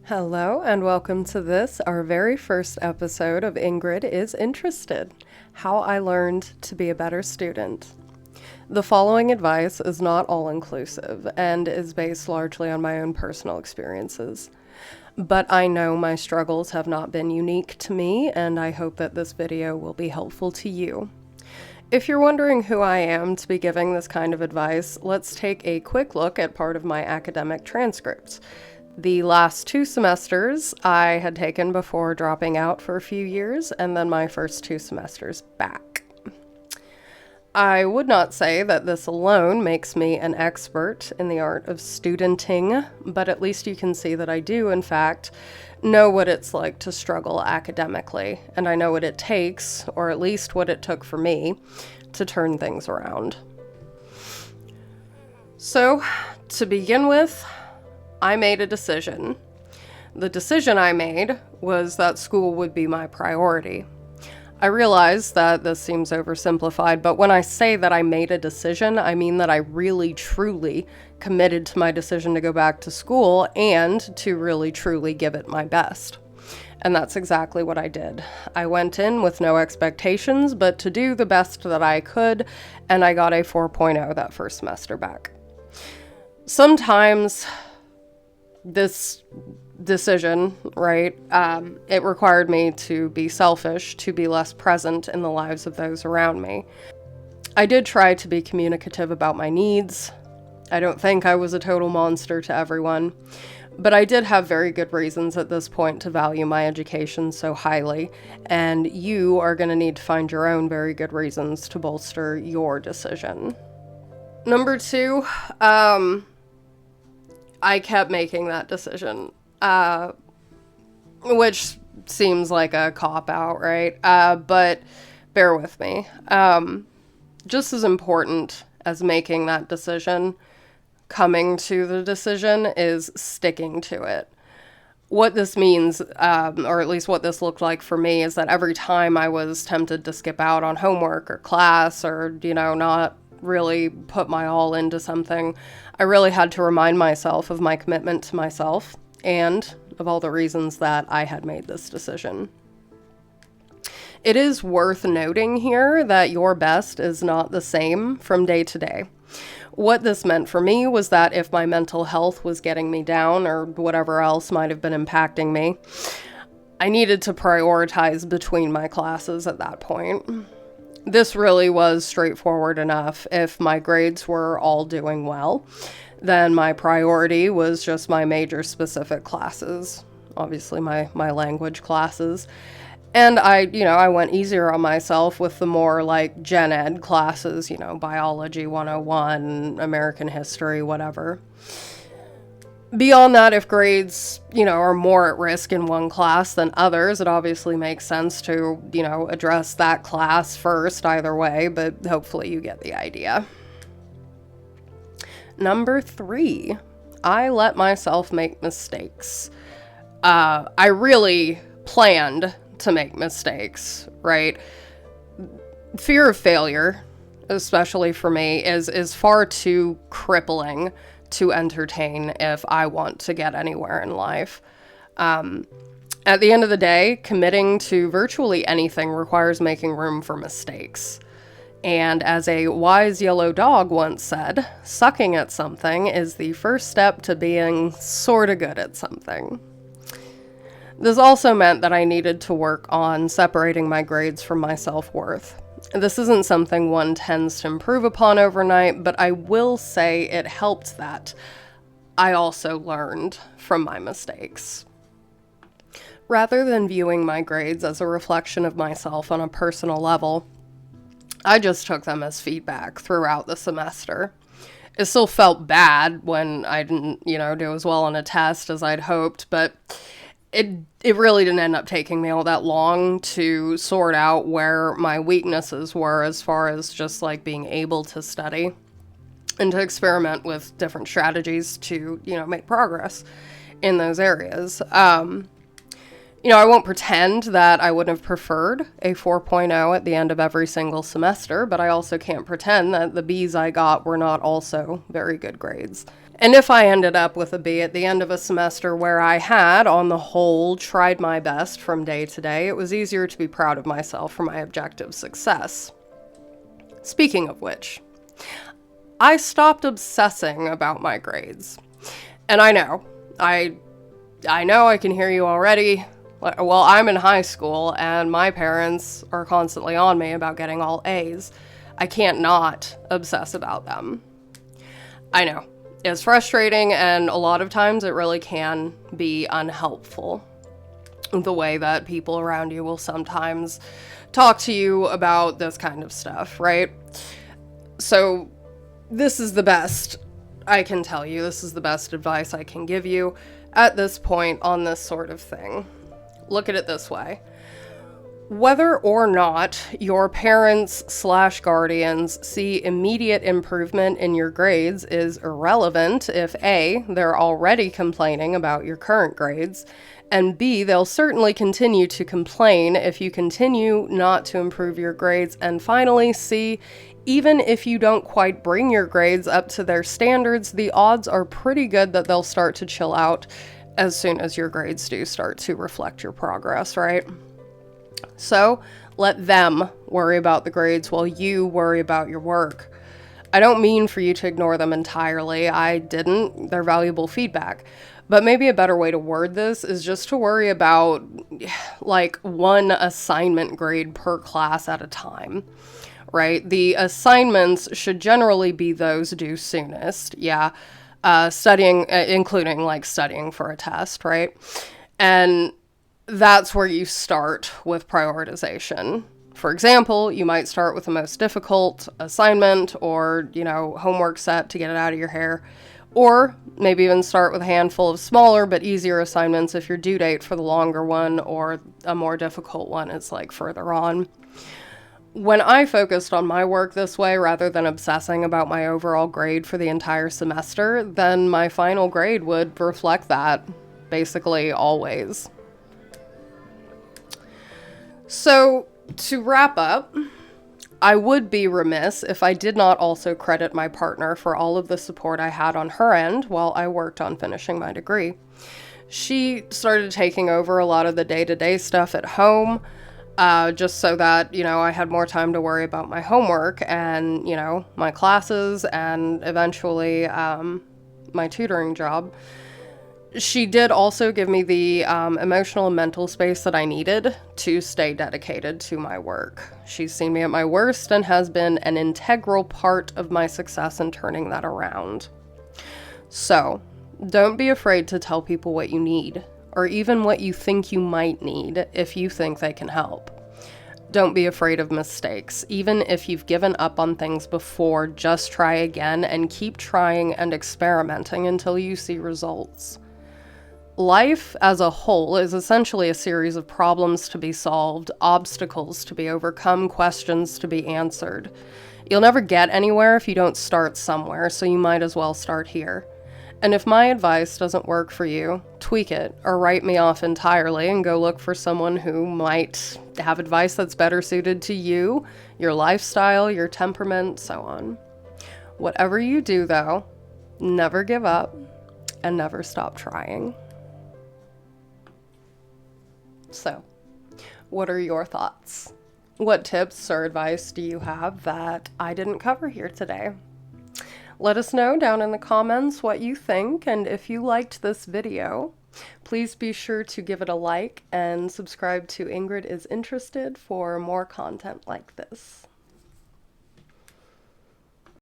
Hello, and welcome to this, our very first episode of Ingrid is Interested, How I Learned to Be a Better Student. The following advice is not all-inclusive and is based largely on my own personal experiences. But I know my struggles have not been unique to me, and I hope that this video will be helpful to you. If you're wondering who I am to be giving this kind of advice, let's take a quick look at part of my academic transcripts. The last 2 semesters I had taken before dropping out for a few years, and then my first 2 semesters back. I would not say that this alone makes me an expert in the art of studenting, but at least you can see that I do, in fact, know what it's like to struggle academically, and I know what it takes, or at least what it took for me, to turn things around. So, to begin with, I made a decision. The decision I made was that school would be my priority. I realize that this seems oversimplified, but when I say that I made a decision, I mean that I really truly committed to my decision to go back to school and to really truly give it my best. And that's exactly what I did. I went in with no expectations, but to do the best that I could, and I got a 4.0 that first semester back. Sometimes this decision, right, it required me to be selfish, to be less present in the lives of those around me. I did try to be communicative about my needs. I don't think I was a total monster to everyone, but I did have very good reasons at this point to value my education so highly, and you are going to need to find your own very good reasons to bolster your decision. Number 2, I kept making that decision, which seems like a cop-out, right? But bear with me. Just as important as making that decision, coming to the decision is sticking to it. What this means, or at least what this looked like for me, is that every time I was tempted to skip out on homework or class or, not really put my all into something, I really had to remind myself of my commitment to myself and of all the reasons that I had made this decision. It is worth noting here that your best is not the same from day to day. What this meant for me was that if my mental health was getting me down or whatever else might have been impacting me, I needed to prioritize between my classes at that point. This really was straightforward enough. If my grades were all doing well, then my priority was just my major specific classes, obviously my language classes. And I went easier on myself with the more like gen ed classes, biology 101, American history, whatever. Beyond that, if grades, are more at risk in one class than others, it obviously makes sense to, address that class first either way, but hopefully you get the idea. Number 3, I let myself make mistakes. I really planned to make mistakes, right? Fear of failure, especially for me, is far too crippling to entertain if I want to get anywhere in life. At the end of the day, committing to virtually anything requires making room for mistakes. And as a wise yellow dog once said, sucking at something is the first step to being sorta good at something. This also meant that I needed to work on separating my grades from my self-worth. This isn't something one tends to improve upon overnight, but I will say it helped that I also learned from my mistakes. Rather than viewing my grades as a reflection of myself on a personal level, I just took them as feedback throughout the semester. It still felt bad when I didn't, do as well on a test as I'd hoped, but it really didn't end up taking me all that long to sort out where my weaknesses were as far as just like being able to study and to experiment with different strategies to, make progress in those areas. I won't pretend that I would have preferred a 4.0 at the end of every single semester, but I also can't pretend that the B's I got were not also very good grades. And if I ended up with a B at the end of a semester where I had, on the whole, tried my best from day to day, it was easier to be proud of myself for my objective success. Speaking of which, I stopped obsessing about my grades. And I know I can hear you already. Well, I'm in high school and my parents are constantly on me about getting all A's. I can't not obsess about them. I know. It's frustrating, and a lot of times it really can be unhelpful. The way that people around you will sometimes talk to you about this kind of stuff, right? So this is the best I can tell you. This is the best advice I can give you at this point on this sort of thing. Look at it this way. Whether or not your parents/guardians see immediate improvement in your grades is irrelevant if A, they're already complaining about your current grades, and B, they'll certainly continue to complain if you continue not to improve your grades, and finally, C, even if you don't quite bring your grades up to their standards, the odds are pretty good that they'll start to chill out as soon as your grades do start to reflect your progress, right? So let them worry about the grades while you worry about your work. I don't mean for you to ignore them entirely. I didn't. They're valuable feedback. But maybe a better way to word this is just to worry about like one assignment grade per class at a time, right? The assignments should generally be those due soonest. Yeah. Studying, including like studying for a test, right? And that's where you start with prioritization. For example, you might start with the most difficult assignment or, homework set to get it out of your hair. Or maybe even start with a handful of smaller but easier assignments if your due date for the longer one or a more difficult one is like further on. When I focused on my work this way rather than obsessing about my overall grade for the entire semester, then my final grade would reflect that basically always. So, to wrap up, I would be remiss if I did not also credit my partner for all of the support I had on her end while I worked on finishing my degree. She started taking over a lot of the day-to-day stuff at home, just so that, I had more time to worry about my homework and, my classes and eventually my tutoring job. She did also give me the emotional and mental space that I needed to stay dedicated to my work. She's seen me at my worst and has been an integral part of my success in turning that around. So, don't be afraid to tell people what you need, or even what you think you might need if you think they can help. Don't be afraid of mistakes. Even if you've given up on things before, just try again and keep trying and experimenting until you see results. Life as a whole is essentially a series of problems to be solved, obstacles to be overcome, questions to be answered. You'll never get anywhere if you don't start somewhere, so you might as well start here. And if my advice doesn't work for you, tweak it or write me off entirely and go look for someone who might have advice that's better suited to you, your lifestyle, your temperament, so on. Whatever you do, though, never give up and never stop trying. So, what are your thoughts? What tips or advice do you have that I didn't cover here today? Let us know down in the comments what you think, and if you liked this video, please be sure to give it a like and subscribe to Ingrid is Interested for more content like this.